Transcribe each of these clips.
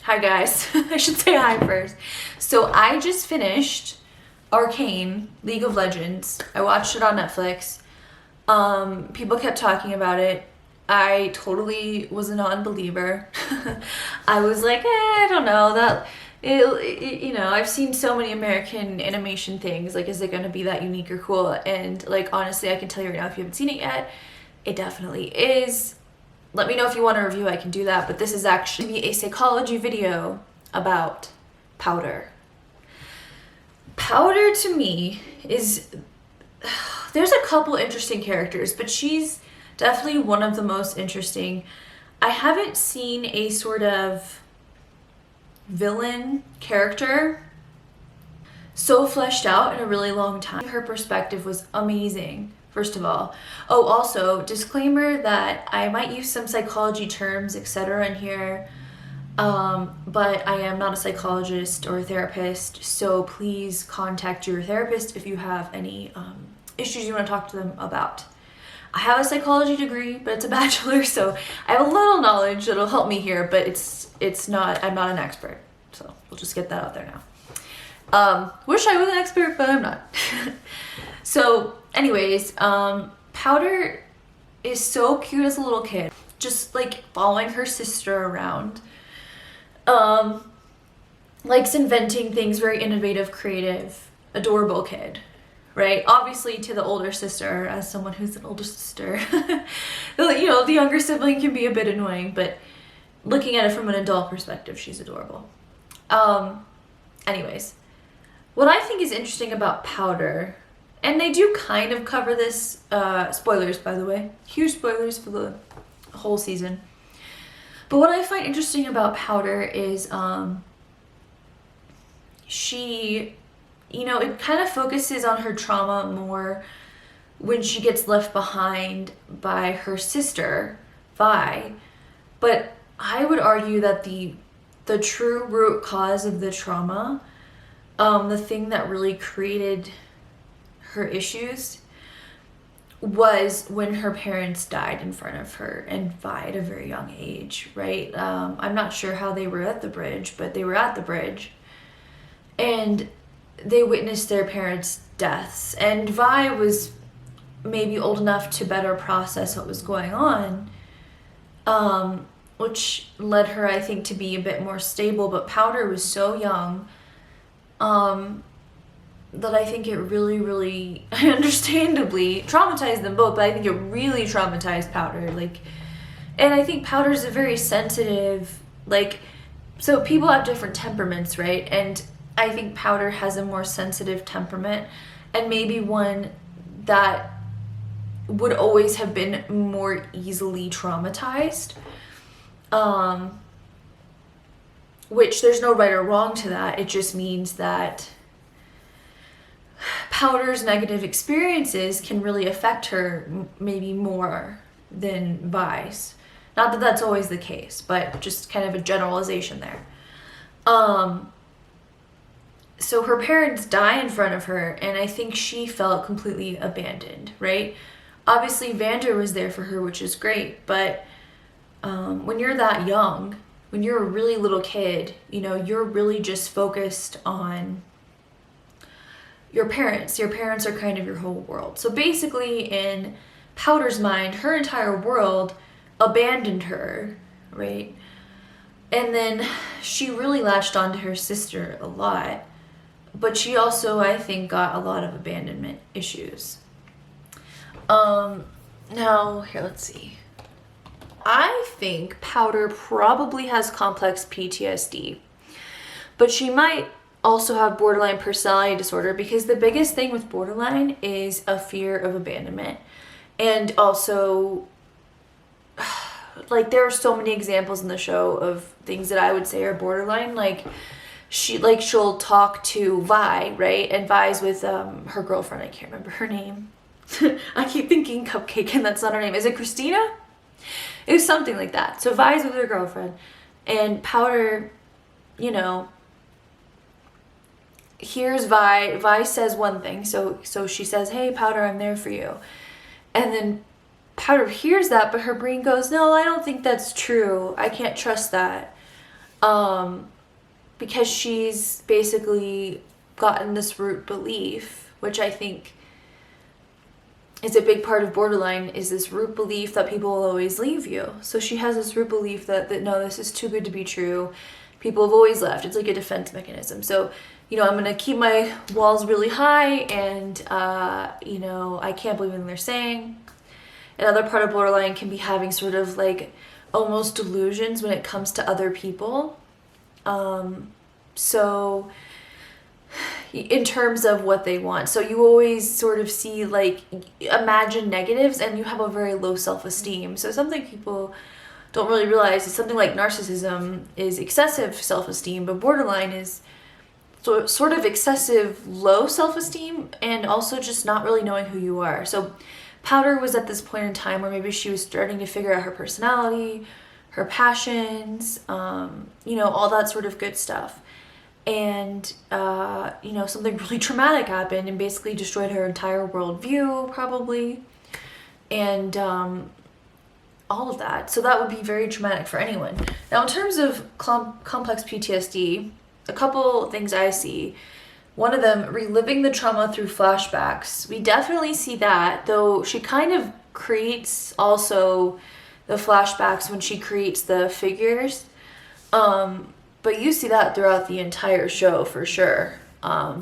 Hi guys. I should say hi first. So I just finished Arcane, League of Legends. I watched it on Netflix. People kept talking about it. I totally was a non-believer. I was like, I don't know, I've seen so many American animation things. Like, is it going to be that unique or cool? And like, honestly, I can tell you right now, if you haven't seen it yet, it definitely is. Let me know if you want a review, I can do that. But this is actually a psychology video about Powder. Powder to me is, there's a couple interesting characters, but she's definitely one of the most interesting. I haven't seen a sort of villain character so fleshed out in a really long time. Her perspective was amazing, first of all. Oh, also, disclaimer that I might use some psychology terms, etc. in here, but I am not a psychologist or a therapist, so please contact your therapist if you have any issues you want to talk to them about. I have a psychology degree, but it's a bachelor, so I have a little knowledge that'll help me here, but I'm not an expert. So we'll just get that out there now. Wish I was an expert, but I'm not. So anyways, Powder is so cute as a little kid, just like following her sister around. Likes inventing things, very innovative, creative, adorable kid. Right? Obviously to the older sister, as someone who's an older sister, the younger sibling can be a bit annoying, but looking at it from an adult perspective, she's adorable. Anyways, what I think is interesting about Powder, and they do kind of cover this, spoilers by the way, huge spoilers for the whole season. But what I find interesting about Powder is, it kind of focuses on her trauma more when she gets left behind by her sister, Vi. But I would argue that the true root cause of the trauma, the thing that really created her issues, was when her parents died in front of her, and Vi at a very young age, right? I'm not sure how they were at the bridge, but they were at the bridge. And they witnessed their parents' deaths, and Vi was maybe old enough to better process what was going on, which led her, I think, to be a bit more stable. But Powder was so young that I think it really, really, understandably traumatized them both, but I think it really traumatized Powder. And I think Powder's a very sensitive, so people have different temperaments, right? And I think Powder has a more sensitive temperament, and maybe one that would always have been more easily traumatized. Which there's no right or wrong to that. It just means that Powder's negative experiences can really affect her maybe more than Vi's. Not that that's always the case, but just kind of a generalization there. So her parents die in front of her, and I think she felt completely abandoned, right? Obviously, Vander was there for her, which is great, but when you're that young, when you're a really little kid, you're really just focused on your parents. Your parents are kind of your whole world. So basically, in Powder's mind, her entire world abandoned her, right? And then she really latched onto her sister a lot. But she also, I think, got a lot of abandonment issues. Now, here, let's see. I think Powder probably has complex PTSD. But she might also have borderline personality disorder, because the biggest thing with borderline is a fear of abandonment. And also, there are so many examples in the show of things that I would say are borderline, she'll talk to Vi, right? And Vi's with her girlfriend. I can't remember her name. I keep thinking Cupcake, and that's not her name. Is it Christina? It was something like that. So Vi's with her girlfriend, and Powder, here's Vi. Vi says one thing. So she says, "Hey, Powder, I'm there for you." And then Powder hears that, but her brain goes, "No, I don't think that's true. I can't trust that." because she's basically gotten this root belief, which I think is a big part of borderline, is this root belief that people will always leave you. So she has this root belief that no, this is too good to be true. People have always left. It's like a defense mechanism. So, I'm going to keep my walls really high, and, I can't believe anything they're saying. Another part of borderline can be having sort of like almost delusions when it comes to other people. So in terms of what they want. So you always sort of see, like, imagine negatives, and you have a very low self-esteem. So something people don't really realize is something like narcissism is excessive self-esteem, but borderline is sort of excessive low self-esteem and also just not really knowing who you are. So Powder was at this point in time where maybe she was starting to figure out her personality, her passions, all that sort of good stuff. And, something really traumatic happened and basically destroyed her entire worldview, probably. And all of that. So that would be very traumatic for anyone. Now, in terms of complex PTSD, a couple things I see. One of them, reliving the trauma through flashbacks. We definitely see that, though she kind of creates also the flashbacks when she creates the figures. But you see that throughout the entire show for sure. I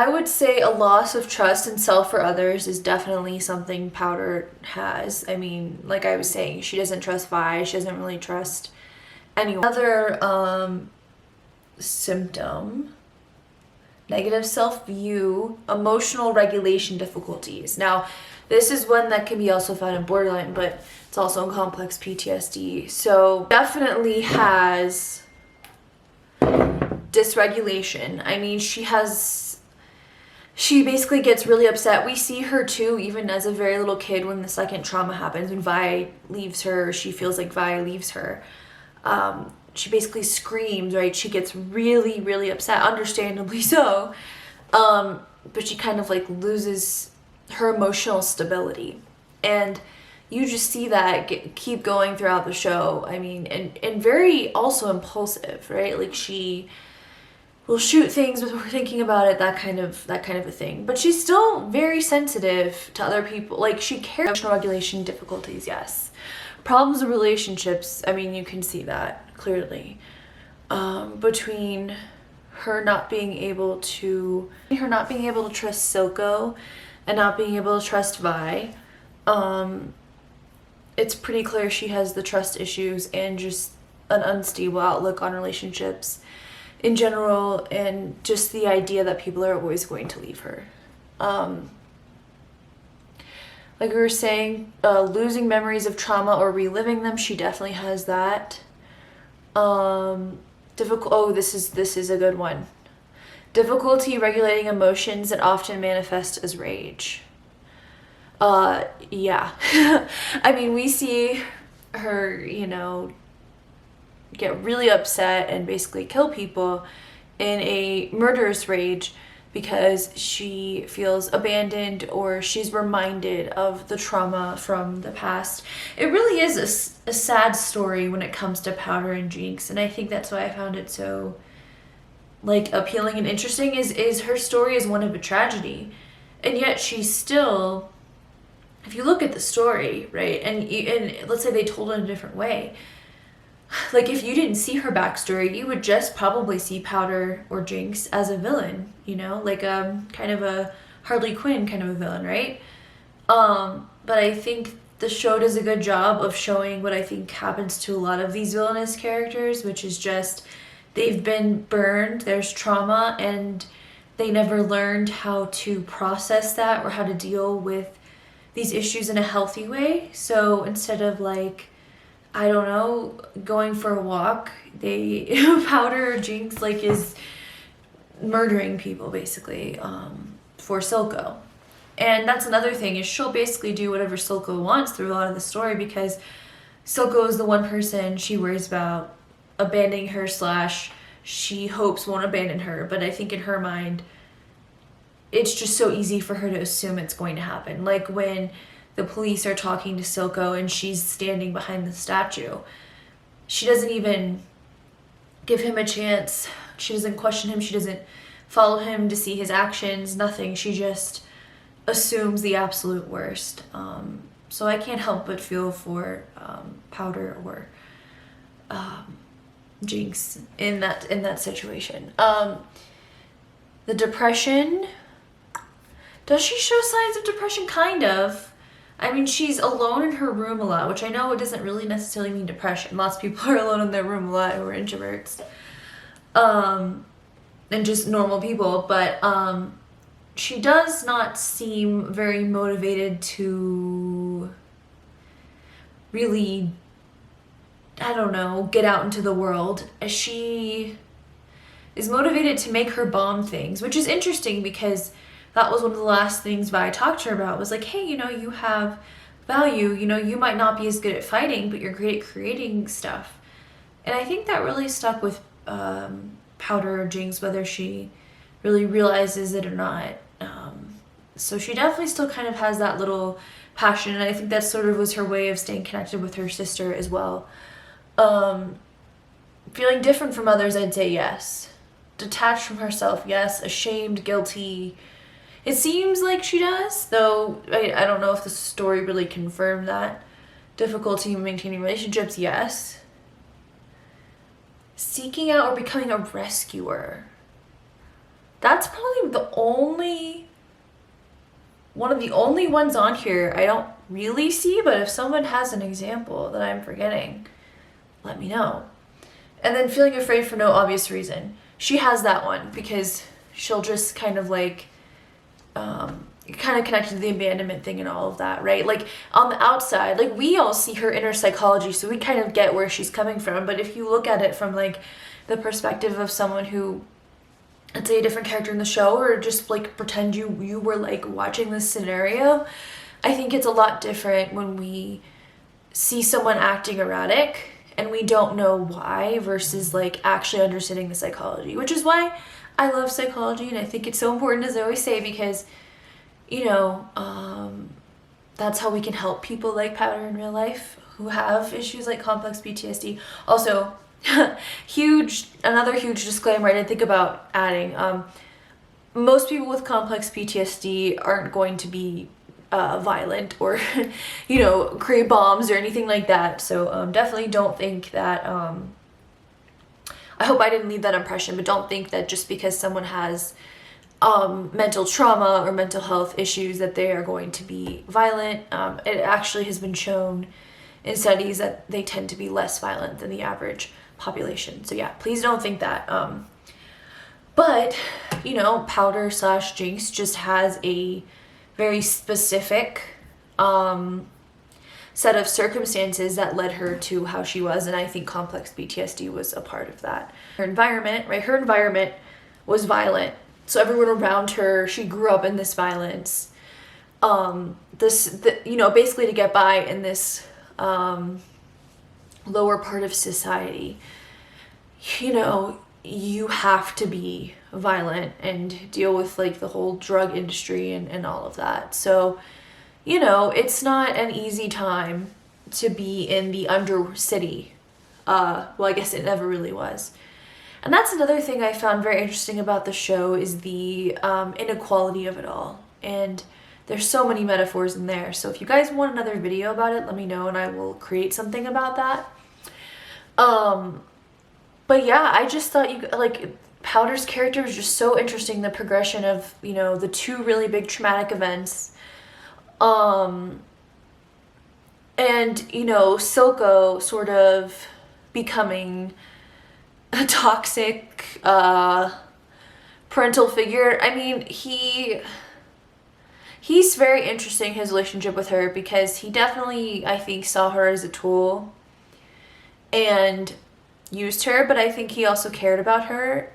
would say a loss of trust and self for others is definitely something Powder has. I mean, like I was saying, she doesn't trust Vi. She doesn't really trust anyone. Another symptom, negative self-view, emotional regulation difficulties. Now, this is one that can be also found in borderline, but it's also in complex PTSD. So definitely has dysregulation. I mean, she basically gets really upset. We see her too, even as a very little kid, when the second trauma happens, when Vi leaves her, she feels like Vi leaves her. She basically screams, right? She gets really, really upset, understandably so. But she kind of like loses her emotional stability. And you just see that keep going throughout the show. I mean, and very also impulsive, right? Like she will shoot things before thinking about it, that kind of a thing. But she's still very sensitive to other people. Like, she cares. Emotional regulation difficulties, yes. Problems with relationships, I mean, you can see that clearly. Between her not being able to trust Silco and not being able to trust Vi, it's pretty clear she has the trust issues and just an unstable outlook on relationships in general, and just the idea that people are always going to leave her. Like we were saying, losing memories of trauma or reliving them, she definitely has that. This is a good one. Difficulty regulating emotions that often manifest as rage. Yeah. I mean, we see her, get really upset and basically kill people in a murderous rage because she feels abandoned or she's reminded of the trauma from the past. It really is a sad story when it comes to Powder and Jinx, and I think that's why I found it so appealing and interesting is her story is one of a tragedy, and yet she's still, if you look at the story, right, and let's say they told it in a different way, like if you didn't see her backstory, you would just probably see Powder or Jinx as a villain, like kind of a Harley Quinn kind of a villain, right? But I think the show does a good job of showing what I think happens to a lot of these villainous characters, which is just they've been burned, there's trauma, and they never learned how to process that or how to deal with these issues in a healthy way. So instead of going for a walk, Powder or Jinx is murdering people basically for Silco. And that's another thing, is she'll basically do whatever Silco wants through a lot of the story, because Silco is the one person she worries about abandoning her / she hopes won't abandon her. But I think in her mind, it's just so easy for her to assume it's going to happen. Like when the police are talking to Silco and she's standing behind the statue. she doesn't even give him a chance. She doesn't question him. She doesn't follow him to see his actions, nothing. She just assumes the absolute worst. So I can't help but feel for Powder or Jinx in that situation. The depression. Does she show signs of depression? Kind of. I mean, she's alone in her room a lot, which I know it doesn't really necessarily mean depression. Lots of people are alone in their room a lot who are introverts. And just normal people. But she does not seem very motivated to really, I don't know, get out into the world. She is motivated to make her bomb things, which is interesting because that was one of the last things Vi talked to her about, was like, hey, you know, you have value, you know, you might not be as good at fighting, but you're great at creating stuff. And I think that really stuck with Powder or Jinx, whether she really realizes it or not. So she definitely still kind of has that little passion, and I think that sort of was her way of staying connected with her sister as well. Feeling different from others, I'd say yes. Detached from herself, yes. Ashamed, guilty. It seems like she does, though I don't know if the story really confirmed that. Difficulty in maintaining relationships, yes. Seeking out or becoming a rescuer. That's probably one of the only ones on here I don't really see, but if someone has an example that I'm forgetting, let me know. And then feeling afraid for no obvious reason. She has that one because she'll just kind of like, kind of connected to the abandonment thing and all of that, right? Like on the outside, like we all see her inner psychology, so we kind of get where she's coming from. But if you look at it from like the perspective of someone who, let's say a different character in the show, or just like pretend you were like watching this scenario, I think it's a lot different when we see someone acting erratic and we don't know why versus like actually understanding the psychology, which is why I love psychology, and I think it's so important, as I always say, because, you know, that's how we can help people like Powder in real life who have issues like complex PTSD. Also, another huge disclaimer I didn't think about adding. Most people with complex PTSD aren't going to be violent or, you know, create bombs or anything like that. So definitely don't think that, I hope I didn't leave that impression, but don't think that just because someone has mental trauma or mental health issues that they are going to be violent. It actually has been shown in studies that they tend to be less violent than the average population. So yeah, please don't think that. But, you know, Powder / Jinx just has a very specific set of circumstances that led her to how she was, and I think complex PTSD was a part of that. Her environment, right? Her environment was violent, so everyone around her, she grew up in this violence. You know, basically to get by in this lower part of society, you know, you have to be violent and deal with like the whole drug industry and all of that. So, you know, it's not an easy time to be in the undercity. Well, I guess it never really was. And that's another thing I found very interesting about the show, is the inequality of it all. And there's so many metaphors in there. So if you guys want another video about it, let me know and I will create something about that. But yeah, I just thought Powder's character was just so interesting. The progression of, you know, the two really big traumatic events. And, you know, Silco sort of becoming a toxic parental figure. I mean, he's very interesting, his relationship with her, because he definitely, I think, saw her as a tool and used her, but I think he also cared about her.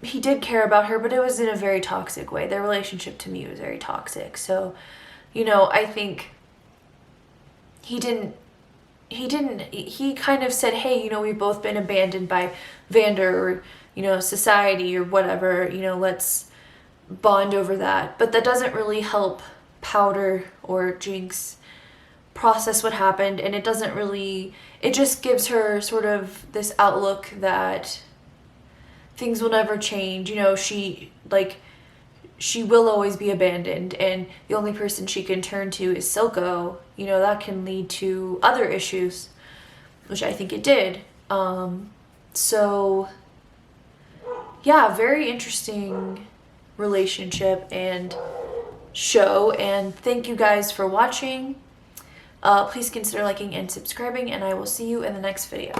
He did care about her, but it was in a very toxic way. Their relationship to me was very toxic. So, you know, I think he kind of said, hey, you know, we've both been abandoned by Vander or, you know, society or whatever, you know, let's bond over that. But that doesn't really help Powder or Jinx process what happened, and it doesn't really, it just gives her sort of this outlook that things will never change. You know, she will always be abandoned, and the only person she can turn to is Silco. You know, that can lead to other issues, which I think it did. So yeah, very interesting relationship and show, and thank you guys for watching. Please consider liking and subscribing, and I will see you in the next video.